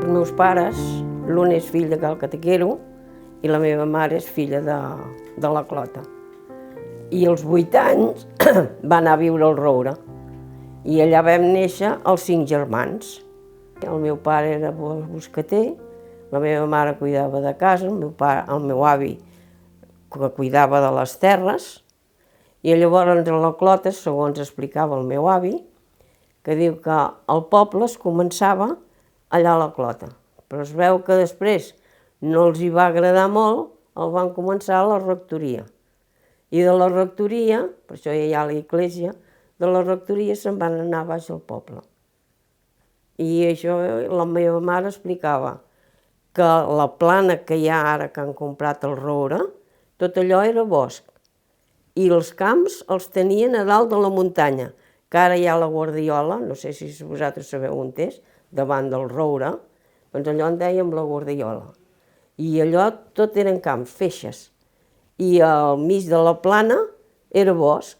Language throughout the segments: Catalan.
Els meus pares, l'un és fill de Cal Catequero i la meva mare és filla de la Clota. I als 8 anys va anar a viure al Roure i allà vam néixer els 5 germans. El meu pare era boscater, la meva mare cuidava de casa, el meu avi que cuidava de les terres, i llavors a la Clota, segons explicava el meu avi, que diu que el poble es començava allà a la Clota, però es veu que després no els hi va agradar molt, el van començar a la rectoria. I de la rectoria, per això hi ha l'església, de la rectoria se'n van anar a baix al poble. I això la meva mare explicava que la plana que hi ha ara que han comprat al Roure, tot allò era bosc. I els camps els tenien a dalt de la muntanya, que ara hi ha la Guardiola, no sé si vosaltres sabeu on és, davant del Roure, doncs allò en dèiem la Guardiola. I allò tot eren camps, feixes. I al mig de la plana era bosc.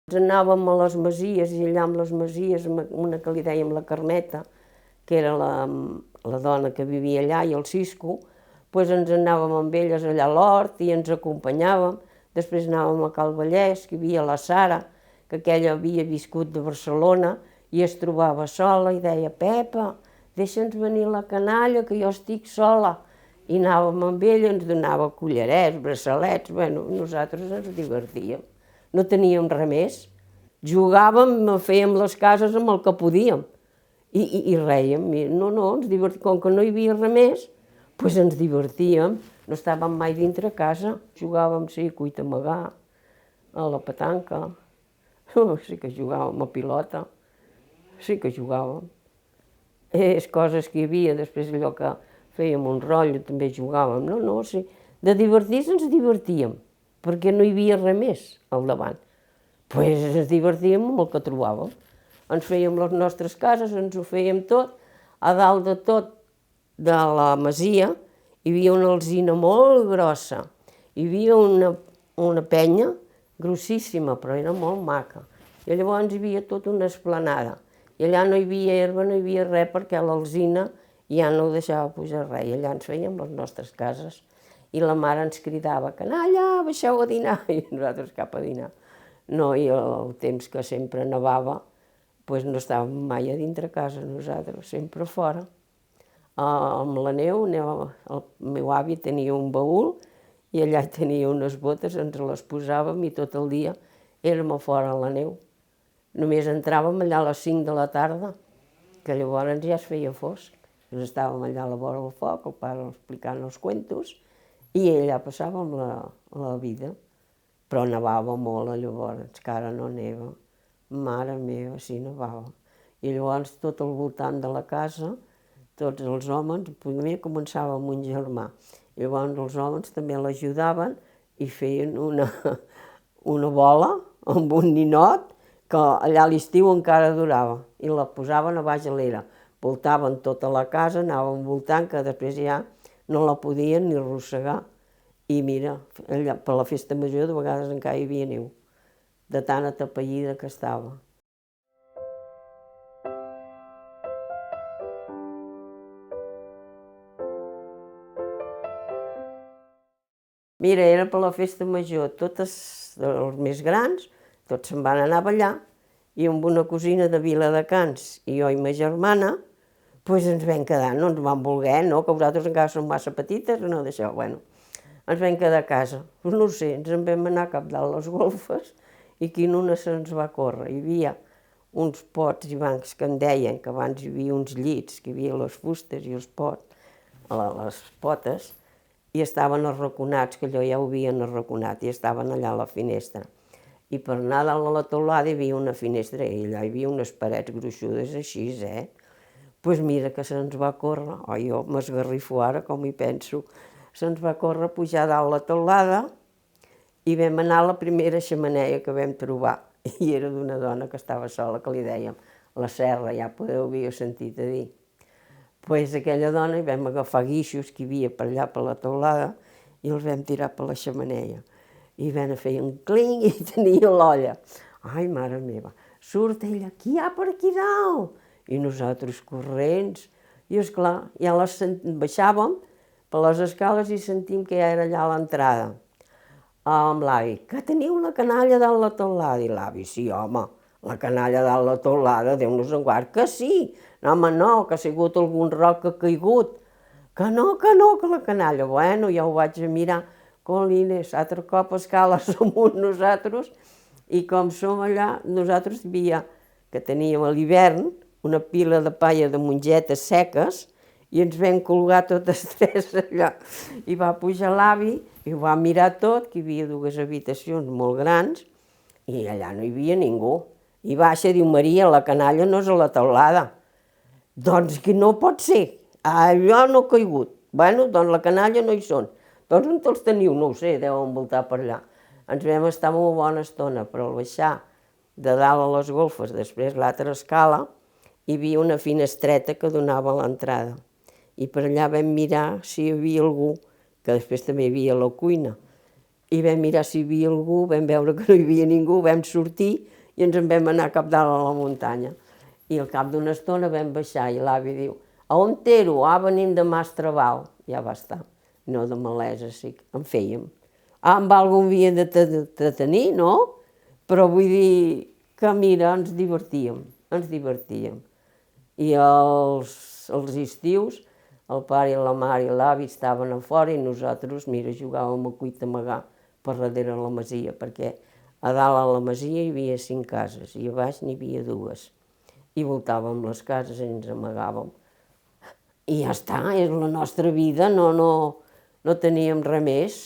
Ens anàvem a les masies i allà amb les masies, una que li dèiem la Carmeta, que era la dona que vivia allà, i el Cisco, doncs ens anàvem amb elles allà a l'hort i ens acompanyàvem. Després anàvem a Cal Vallès, que hi havia la Sara, que aquella havia viscut de Barcelona i es trobava sola i deia: «Pepa, deixa'ns venir la canalla, que jo estic sola». I anàvem amb ella, ens donava collarets, braçalets, bueno, nosaltres ens divertíem. No teníem res més. Jugàvem, fèiem les cases amb el que podíem i rèiem. No, ens divertíem. Com que no hi havia res més, doncs ens divertíem. No estàvem mai dintre casa. Jugàvem, sí, a cuita amagar, a la petanca. Sí que jugàvem a pilota. Sí que jugàvem. És coses que hi havia. Després allò que fèiem un rotllo també jugàvem. No, sí. De divertir-se ens divertíem, perquè no hi havia res més al davant. Doncs ens divertíem amb el que trobàvem. Ens fèiem les nostres cases, ens ho fèiem tot. A dalt de tot de la masia hi havia una alzina molt grossa. Hi havia una penya grossíssima, però era molt maca. I llavors hi havia tota una esplanada. I allà no hi havia herba, no hi havia res, perquè l'alzina ja no ho deixava pujar res. I allà ens fèiem les nostres cases. I la mare ens cridava: «Canalla, baixeu a dinar!» I nosaltres cap a dinar. No, i el temps que sempre nevava, doncs no estàvem mai a dintre casa nosaltres, sempre fora. Amb la neu, el meu avi tenia un baül i allà tenia unes botes, ens les posàvem i tot el dia érem a fora a la neu. Només entràvem allà a les 5 de la tarda, que llavors ja es feia fosc. Estàvem allà a la vora del foc, el pare explicant els cuentos, i allà passàvem la vida. Però nevava molt llavors, que ara no neva. Mare meva, sí, nevava. I llavors tot al voltant de la casa, tots els homes, primer començava amb un germà. Llavors els homes també l'ajudaven i feien una bola amb un ninot que allà a l'estiu encara durava. I la posaven a baix a l'era. Voltaven tota la casa, anaven voltant, que després ja no la podien ni arrossegar. I mira, allà, per la festa major de vegades encara hi havia neu, de tan atapeïda que estava. Mira, era per la festa major, totes els més grans, tots se'n van anar a ballar, i amb una cosina de Viladecans i jo i ma germana, doncs ens vam quedar, no ens vam voler, no, que vosaltres encara som massa petites, no deixeu, bueno. Ens vam quedar a casa. Doncs no ho sé, ens en vam anar cap dalt les golfes i quina una se'ns va córrer. Hi havia uns pots i bancs que en deien, que abans hi havia uns llits, que hi havia les fustes i els pots, les potes, i estaven arraconats, que allò ja ho havien arraconat, i estaven allà a la finestra. I per anar dalt a la teulada hi havia una finestra i allà hi havia unes parets gruixudes així, Doncs mira que se'ns va córrer, jo m'esgarrifo ara com hi penso, se'ns va córrer pujar dalt la teulada i vam anar a la primera xemeneia que vam trobar. I era d'una dona que estava sola, que li dèiem la Serra, ja podeu haver sentit a dir. Doncs aquella dona hi vam agafar guixos que hi havia per allà per la teulada i els vam tirar per la xemeneia. i feien clinc i tenia l'olla. Ai, mare meva, surt ella, qui hi ha per aquí dalt? I nosaltres corrents, i esclar, ja baixàvem per les escales i sentim que ja era allà a l'entrada. Amb l'avi, que teniu la canalla dalt la teulada? I l'avi, sí, home, la canalla dalt la teulada, Déu-nos en guard, que sí. No, home, no, que ha sigut algun roc que ha caigut. Que no, que la canalla. Bueno, ja ho vaig a mirar. Colines, altre cop escales amunt nosaltres, i com som allà, nosaltres que teníem a l'hivern una pila de palla de mongetes seques, i ens vam colgar totes tres allà. I va pujar l'avi, i ho va mirar tot, que hi havia dues habitacions molt grans, i allà no hi havia ningú. I baixa i diu, Maria, la canalla no és a la teulada. Doncs que no pot ser, allò no ha caigut. Bueno, doncs la canalla no hi són. Doncs on els teniu? No ho sé, deuen voltar per allà. Ens vam estar molt bona estona, però al baixar de dalt a les golfes, després l'altra escala, hi havia una finestreta que donava a l'entrada. I per allà vam mirar si hi havia algú, que després també hi havia a la cuina. I vam mirar si hi havia algú, vam veure que no hi havia ningú, vam sortir i ens en vam anar cap dalt a la muntanya. I al cap d'una estona vam baixar i l'avi diu, a on ero? Ah, venim de Mastraval. Ja va estar, no de Malesa, sí, en fèiem. Amb algun havia de tenir, no? Però vull dir que, mira, ens divertíem. I els estius, el pare i la mare i l'avi estaven a fora i nosaltres, mira, jugàvem a cuita-amagar per darrere la masia, perquè a dalt a la masia hi havia 5 cases i a baix n'hi havia 2. I voltàvem les cases i ens amagàvem. I ja està, és la nostra vida, no teníem res més.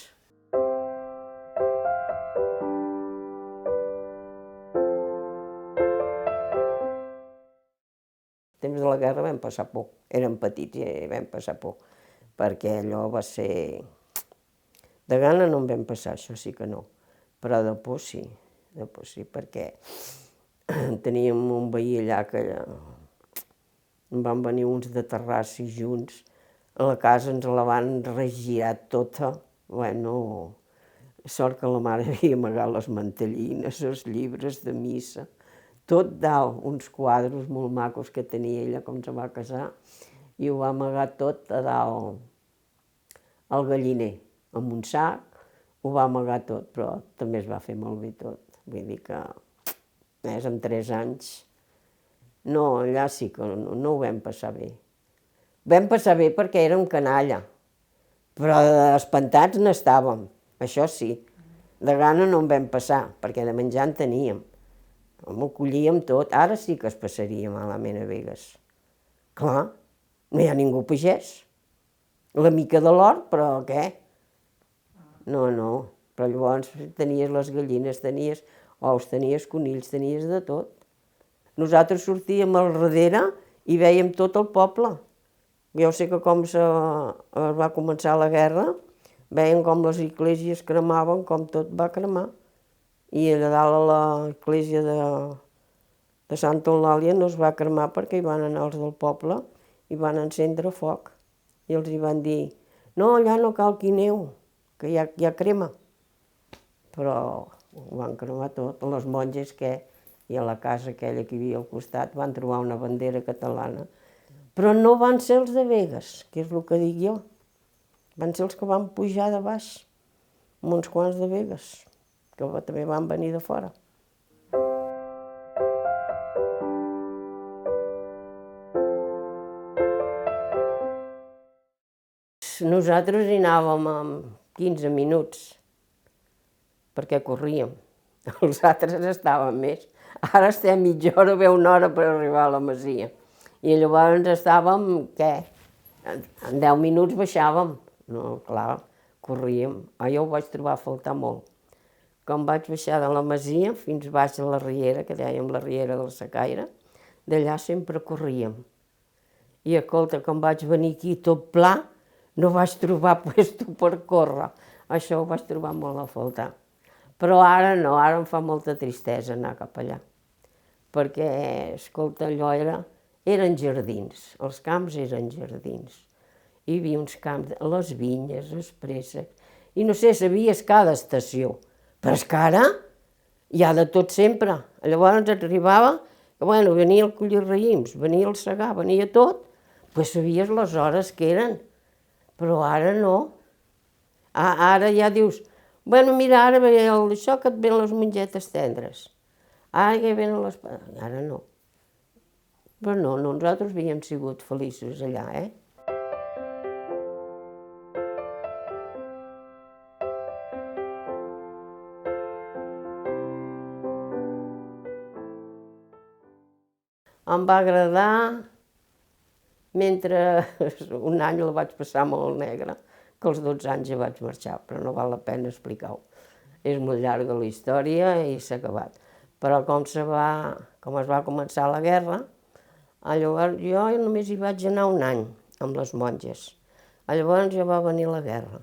Temps de la guerra vam passar por, érem petits i vam passar por, perquè allò va ser... De gana no en vam passar, això sí que no, però de por sí, perquè teníem un veí allà que en van venir uns de Terrassa junts, a la casa ens la van regirar tota, bueno, sort que la mare havia amagat les mantellines, els llibres de missa, tot dalt, uns quadres molt macos que tenia ella com se va casar, i ho va amagar tot a dalt al galliner, amb un sac, ho va amagar tot, però també es va fer molt bé tot. Vull dir que, en 3 anys, no, allà sí que no ho vam passar bé. Vam passar bé perquè érem canalla, però espantats n'estàvem, això sí. De gana no en vam passar, perquè de menjar en teníem. Ho collíem tot, ara sí que es passaria malament a Begues. Clar, no hi ha ningú pagès. La mica de l'hort, però què? No, però llavors tenies les gallines, tenies ous, tenies conills, tenies de tot. Nosaltres sortíem al darrere i vèiem tot el poble. Jo sé que com va començar la guerra, veiem com les esglésies cremaven, com tot va cremar. I allà dalt a l'església de Santa Eulàlia no es va cremar perquè hi van anar els del poble i van encendre foc. I els hi van dir, no, allà no cal que hi aneu, que ja crema. Però ho van cremar tot. Les monges i a la casa aquella que hi havia al costat van trobar una bandera catalana. Però no van ser els de Begues, que és el que dic jo. Van ser els que van pujar de baix, amb uns quants de Begues, que també van venir de fora. Nosaltres hi anàvem amb 15 minuts, perquè corríem. Els altres estaven més. Ara estem mitja hora o una hora per arribar a la masia. I llavors estàvem, què? En 10 minuts baixàvem. No, clar, corríem. Jo ho vaig trobar a faltar molt. Quan vaig baixar de la masia fins baix a la riera, que dèiem la riera del Sacaire, d'allà sempre corríem. I escolta, quan vaig venir aquí tot pla, no vaig trobar puesto per córrer. Això ho vaig trobar molt a faltar. Però ara no, ara em fa molta tristesa anar cap allà. Perquè, escolta, allò eren jardins, els camps eren jardins. Hi havia uns camps, les vinyes, els préssecs, i no sé, sabies cada estació. Però és que ara hi ha de tot sempre. Llavors arribava, que bueno, venia el collir raïms, venia el segar, venia tot, doncs sabies les hores que eren. Però ara no. Ara ja dius, bueno, mira, ara ve això que et ven les mongetes tendres. Ara ja venen les... Ara no. Però no, nosaltres havíem sigut feliços allà, Em va agradar mentre un any la vaig passar molt negra, que als 12 anys ja vaig marxar, però no val la pena explicar-ho. És molt llarga la història i s'ha acabat. Però com es va començar la guerra, llavors jo només hi vaig anar un any amb les monges. Llavors ja va venir la guerra.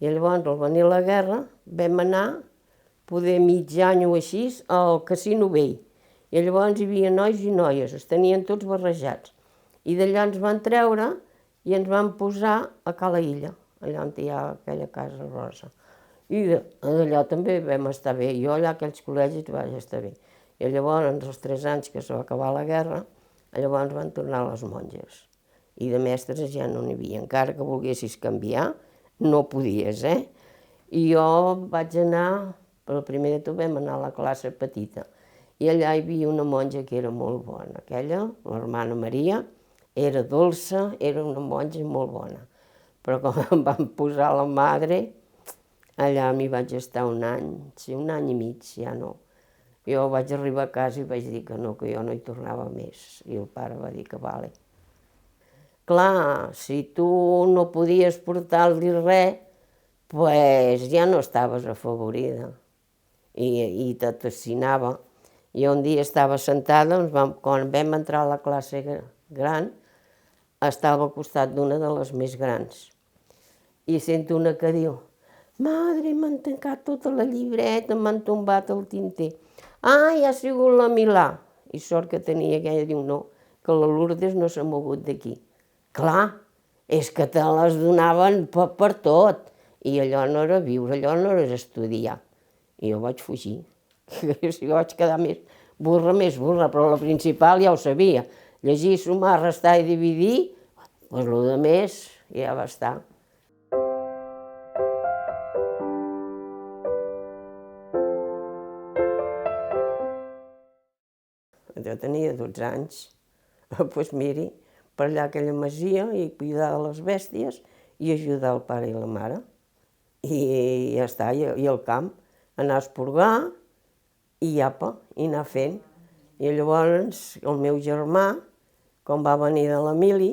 I llavors, al venir la guerra, vam anar, poder mig any o així, al Casino Vell. I llavors hi havia nois i noies, es tenien tots barrejats. I d'allà ens van treure i ens van posar a Cala Illa, allà on hi ha aquella casa rosa. I d'allà també vam estar bé. Jo allà a aquells col·legis vaig estar bé. I llavors, els 3 anys que es va acabar la guerra, llavors van tornar les monges. I de mestres ja no n'hi havia. Encara que volguessis canviar, no podies, I jo vaig anar, però primer de tot vam anar a la classe petita. I allà hi havia una monja que era molt bona. Aquella, l'hermana Maria, era dolça, era una monja molt bona. Però com em van posar la madre, allà m'hi vaig estar un any, sí, un any i mig, ja no. Jo vaig arribar a casa i vaig dir que jo no hi tornava més. I el pare va dir que vale. Clar, si tu no podies portar-li res, doncs ja no estaves afavorida. I t'assinava. I un dia estava sentada, quan vam entrar a la classe gran, estava al costat d'una de les més grans. I sento una que diu, madre, m'han tancat tota la llibreta, m'han tombat el tinter. Ja ha sigut la Milà. I sort que tenia aquella, diu, no, que la Lourdes no s'ha mogut d'aquí. Clar, és que te les donaven per tot. I allò no era viure, allò no era estudiar. I jo vaig fugir. Jo vaig quedar més burra, però la principal ja ho sabia. Llegir, sumar, restar i dividir, doncs el de més ja va estar. Jo tenia 12 anys, doncs miri, per allà aquella masia i cuidar de les bèsties i ajudar el pare i la mare. I ja està, i al camp, anar a esporgar i apa, i anar fent. I llavors el meu germà, quan va venir de la mili,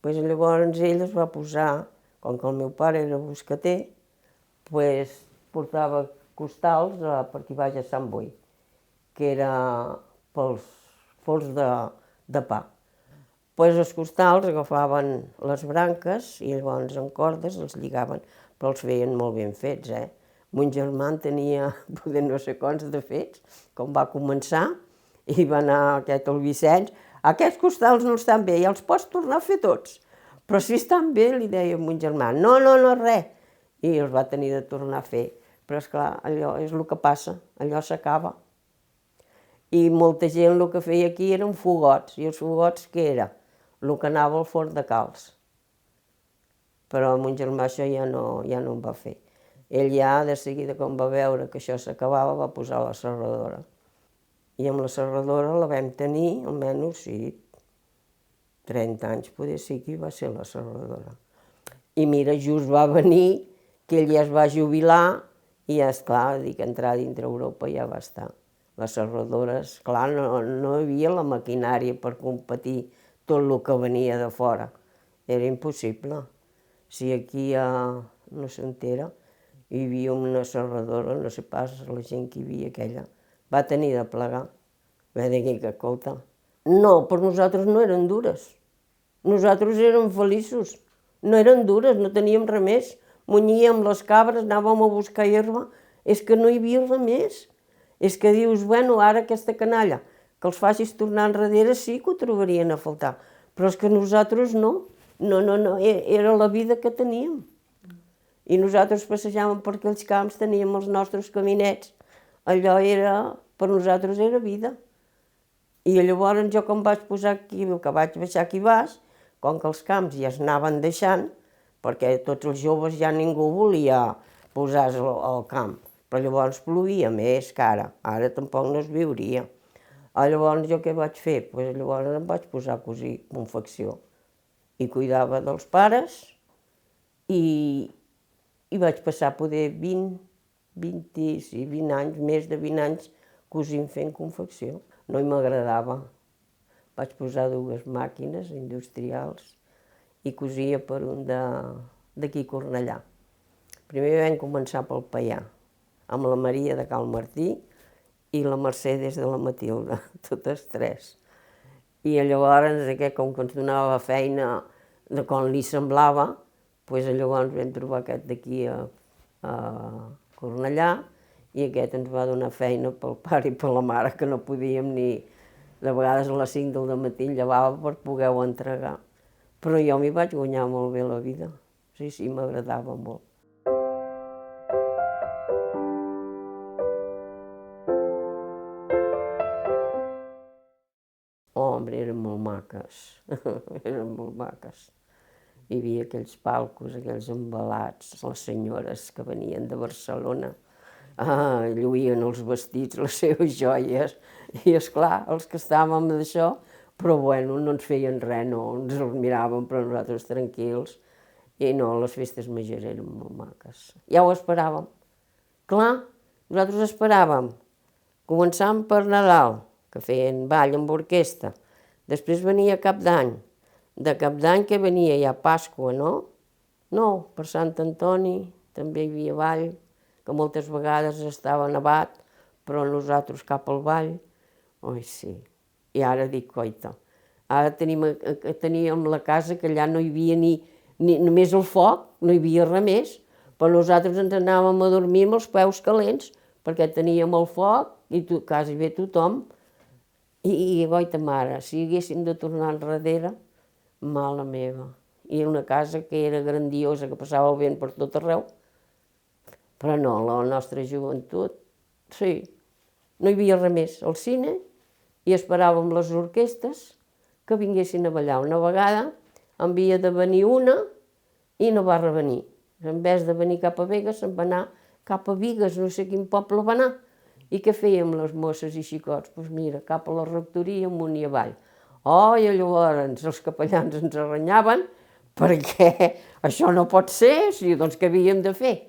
doncs llavors ell es va posar, com que el meu pare era boscater, doncs portava costals per aquí baix a Sant Boi, que era pels forns de pa. Doncs els costals agafaven les branques i llavors amb cordes els lligaven, però els feien molt ben fets, Mon germà en tenia poder no sé quants de fets, com va començar, i va anar aquest el Vicenç, aquests costals no estan bé, ja els pots tornar a fer tots, però si estan bé, li deia mon germà, no, res, i els va tenir de tornar a fer, però esclar, allò és el que passa, allò s'acaba. I molta gent el que feia aquí eren fogots, i els fogots què era? El que anava al forn de calç. Però mon germà això ja no en va fer. Ell ja, de seguida, quan va veure que això s'acabava, va posar la serradora. I amb la serradora la vam tenir, almenys, sí, 30 anys, poder ser que va ser la serradora. I mira, just va venir, que ell ja es va jubilar, i ja, esclar, dic, entrar dintre Europa ja va estar. Les serradores, clar, no hi havia la maquinària per competir tot el que venia de fora. Era impossible. Si aquí no s'entera, hi havia una serradora, no sé pas la gent que hi havia aquella, va tenir de plegar. Va dir que escolta, no, per nosaltres no eren dures. Nosaltres érem feliços. No eren dures, no teníem res més. Munyíem les cabres, anàvem a buscar herba, és que no hi havia res més. És que dius, bueno, ara aquesta canalla, que els facis tornar enrere sí que ho trobarien a faltar, però és que nosaltres no, era la vida que teníem. I nosaltres passejàvem per aquells camps, teníem els nostres caminets. Allò era, per nosaltres era vida. I llavors jo quan vaig posar aquí, que vaig baixar aquí baix, com que els camps ja es anaven deixant, perquè tots els joves ja ningú volia posar-se al camp, però llavors plovia més que ara tampoc no es viuria. Llavors jo què vaig fer? Llavors em vaig posar a cosir confecció i cuidava dels pares i vaig passar poder 20 anys, més de 20 anys cosint fent confecció. No m'agradava. Vaig posar 2 màquines industrials i cosia per un d'aquí Cornellà. Primer vam començar pel Paià, amb la Maria de Cal Martí i la Mercedes de la Matilde, totes 3. I llavors, com que ens donava feina de com li semblava, llavors vam trobar aquest d'aquí a Cornellà i aquest ens va donar feina pel pare i per la mare, que no podíem ni... De vegades a les 5 del matí llevava per poder-ho entregar. Però jo m'hi vaig guanyar molt bé la vida. Sí, m'agradava molt. Home, eren molt maques, eren molt maques. Hi havia aquells palcos, aquells embalats, les senyores que venien de Barcelona, lluïen els vestits, les seves joies, i esclar, els que estàvem d'això, però bueno, no ens feien res, no, ens els miràvem, però nosaltres tranquils, i no, les festes majors eren molt maques. Ja ho esperàvem. Clar, nosaltres esperàvem. Començàvem per Nadal, que feien ball amb orquestra, després venia Cap d'Any, de Cap d'Any que venia ja Pasqua, no? No, per Sant Antoni també hi havia ball, que moltes vegades estava nevat, però nosaltres cap al ball. Oi, sí. I ara dic, coita, ara teníem la casa que allà no hi havia ni només el foc, no hi havia res més, però nosaltres ens anàvem a dormir amb els peus calents, perquè teníem el foc i quasi bé tothom. I goita mare, si haguéssim de tornar enrere, mala meva. I una casa que era grandiosa, que passava el vent per tot arreu, però no, la nostra joventut, sí, no hi havia res més. Al cine i esperàvem les orquestes que vinguessin a ballar. Una vegada en havia de venir una i no va revenir. En vez de venir cap a Begues, se'n va anar cap a Bigues, no sé quin poble va anar. I què fèiem les mosses i xicots? Doncs mira, cap a la rectoria, amunt i avall. I llavors els capellans ens arranyaven perquè això no pot ser, doncs què havíem de fer?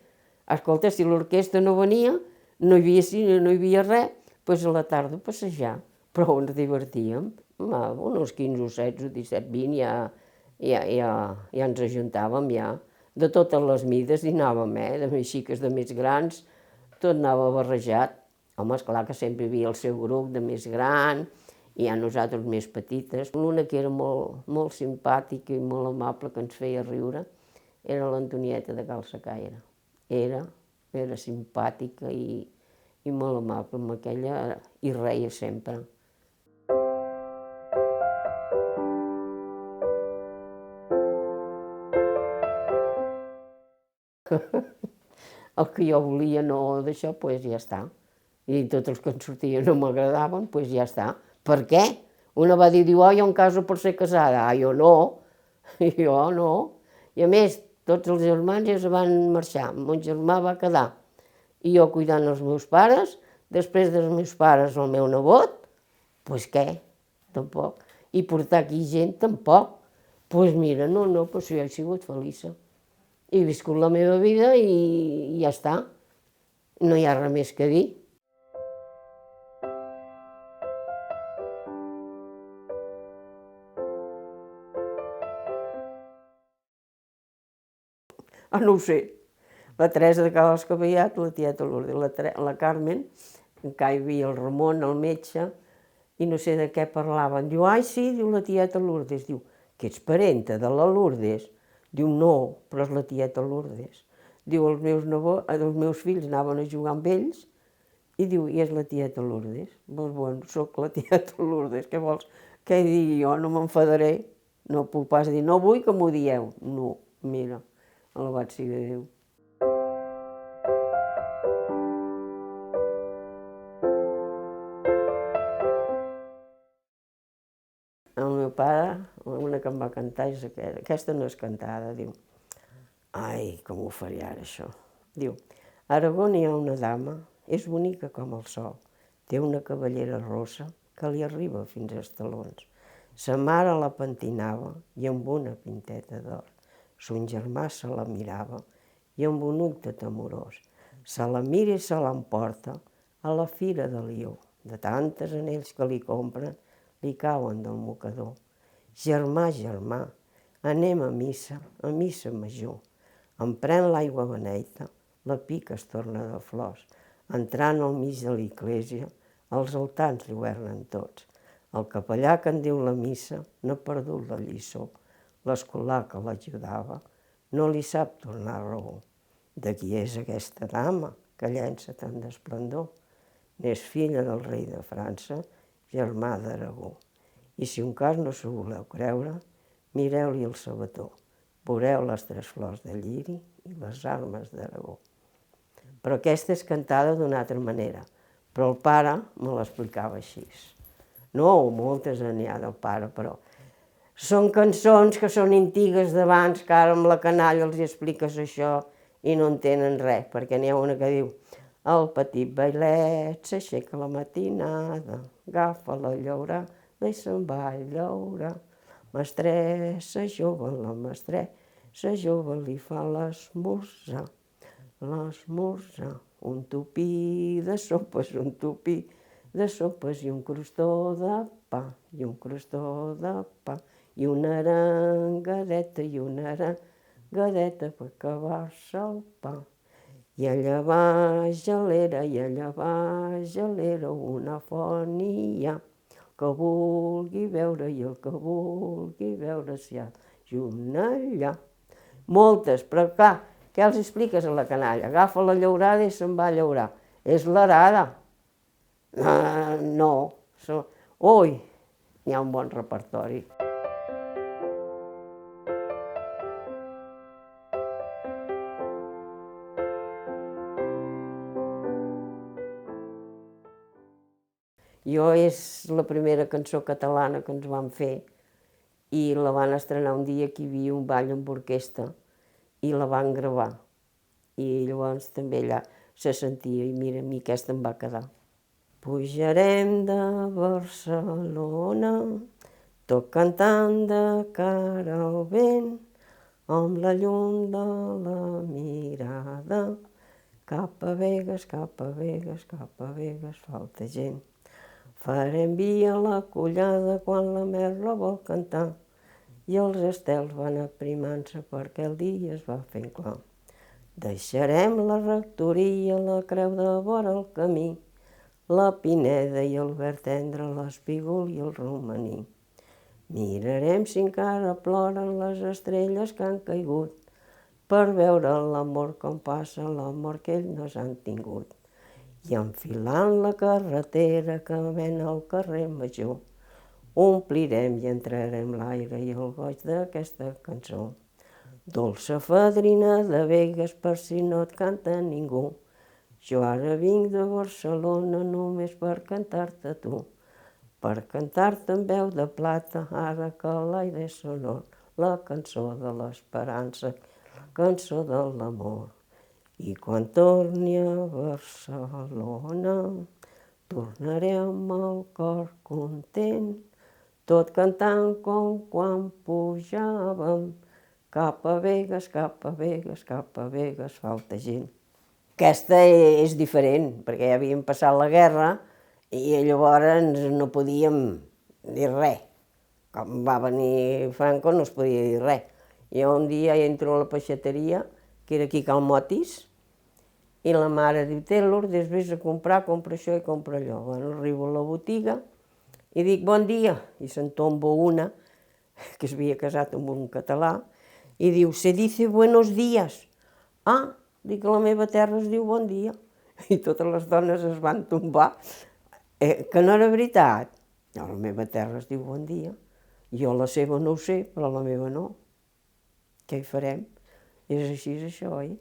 Escolta, si l'orquestra no venia, no hi havia cine, no hi havia res, doncs a la tarda passejar, però ens divertíem. Uns 15 o 16 o 17, 20 ja ens ajuntàvem ja. De totes les mides hi anàvem, de més xiques, de més grans, tot anava barrejat. Home, esclar que sempre hi havia el seu grup de més gran, i ja nosaltres més petites. L'una que era molt simpàtica i molt amable, que ens feia riure, era l'Antonieta de Cal Sacaire. Era simpàtica i molt amable, amb aquella hi reia sempre. El que jo volia no d'això, doncs ja està. I tots els que en sortien no m'agradaven, doncs ja està. Per què? Una va dir, jo em caso per ser casada. Jo no. I a més, tots els germans ja es van marxar. Mon germà va quedar. I jo cuidant els meus pares, després dels meus pares el meu nebot, doncs què? Tampoc. I portar aquí gent, tampoc. Doncs mira, no, doncs jo he sigut feliç. He viscut la meva vida i ja està. No hi ha res més que dir. No ho sé. La Teresa de Cal Escabellat, la tieta Lourdes, la Carmen, encara hi havia el Ramon, el metge, i no sé de què parlaven. Diu, ai sí, diu la tieta Lourdes, diu, que ets parenta de la Lourdes? Diu, no, però és la tieta Lourdes. Diu, els meus fills anaven a jugar amb ells, i diu, i és la tieta Lourdes. Doncs bueno, soc la tieta Lourdes, què vols? Què digui jo? No m'enfadaré. No puc pas dir, no vull que m'ho dieu. No, mira, alabat sigui Déu. pare, una que em va cantar és aquesta no és cantada, diu, ai, com ho faré ara això? Diu, a Aragó n'hi ha una dama, és bonica com el sol, té una cabellera rossa que li arriba fins als talons. Sa mare la pentinava i amb una pinteta d'or. Son germà se la mirava i amb un ull de temorós. Se la mira i se l'emporta a la fira de Lió. De tantes anells que li compren, li cauen del mocador. Germà, germà, anem a missa major. Em pren l'aigua beneita, la pica es torna de flors. Entrant al mig de l'església, els altars li guernen tots. El capellà que en diu la missa n'ha perdut la lliçó. L'escolà que l'ajudava no li sap tornar raó. De qui és aquesta dama que llença tant d'esplendor? N'és filla del rei de França, germà d'Aragó. I si un cas no s'ho voleu creure, mireu-li el sabató. Veureu les 3 flors de lliri i les armes d'Aragó. Però aquesta és cantada d'una altra manera, però el pare me l'explicava així. No, moltes n'hi ha del pare, però són cançons que són antigues d'abans, que ara amb la canalla els expliques això i no entenen res, perquè n'hi ha una que diu el petit bailet s'aixeca la matinada, agafa la llaurada i se'n va a llaurar. Mestressa jove, la mestressa jove li fa l'esmorzar. L'esmorzar, un tupí de sopes, un tupí de sopes i un crostó de pa, i un crostó de pa, i una arangadeta per acabar-se el pa. I allà baix gelera, una font hi ha, que vulgui veure i el que vulgui veure s'hi ha junt allà. Moltes, però clar, què els expliques a la canalla? Agafa la llaurada i se'n va a llaurar. És l'arada. No, ui, n'hi ha un bon repertori. Jo és la primera cançó catalana que ens van fer i la van estrenar un dia que hi havia un ball amb orquestra i la van gravar. I llavors també allà se sentia i mira, a mi aquesta em va quedar. Pujarem de Barcelona, tot cantant de cara al vent, amb la llum de la mirada, cap a Begues, cap a Begues, cap a Begues, falta gent. Farem via la collada quan la merla vol cantar i els estels van aprimant-se perquè el dia es va fent clar. Deixarem la rectoria, la creu de vora el camí, la pineda i el verd tendre, l'espígol i el romaní. Mirarem si encara ploren les estrelles que han caigut per veure l'amor com passa, l'amor que ells no s'han tingut. I enfilant la carretera que mena al carrer Major, omplirem i entrarem l'aire i el goig d'aquesta cançó. Dolça fadrina de Begues, per si no et canta ningú, jo ara vinc de Barcelona només per cantar-te tu, per cantar-te amb veu de plata, ara que l'aire és sonor, la cançó de l'esperança, la cançó de l'amor. I quan torni a Barcelona, tornaré amb el cor content, tot cantant com quan pujàvem, cap a Begues, cap a Begues, cap a Begues, falta gent. Aquesta és diferent, perquè ja havíem passat la guerra i llavors no podíem dir res. Com va venir Franco no es podia dir res. Jo un dia entro a la peixateria, que era aquí a Cal Motis, i la mare diu, té Lourdes, vés a comprar, compra això i compra allò. Bueno, arribo a la botiga i dic, bon dia, i se'n tomba una, que s'havia casat amb un català, i diu, se dice buenos días. Ah, dic, a la meva terra es diu bon dia. I totes les dones es van tombar, que no era veritat. A la meva terra es diu bon dia. Jo la seva no ho sé, però la meva no. Què hi farem? És així, això, oi?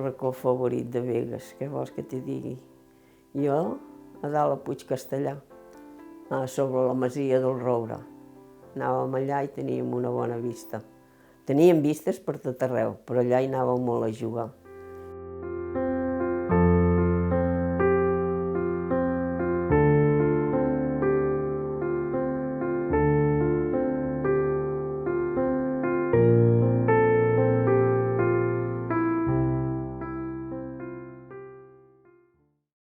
racó favorit de Begues, què vols que t'hi digui? Jo, a dalt a Puig Castellar, sobre la masia del Roure. Anàvem allà i teníem una bona vista. Teníem vistes per tot arreu, però allà hi anàvem molt a jugar.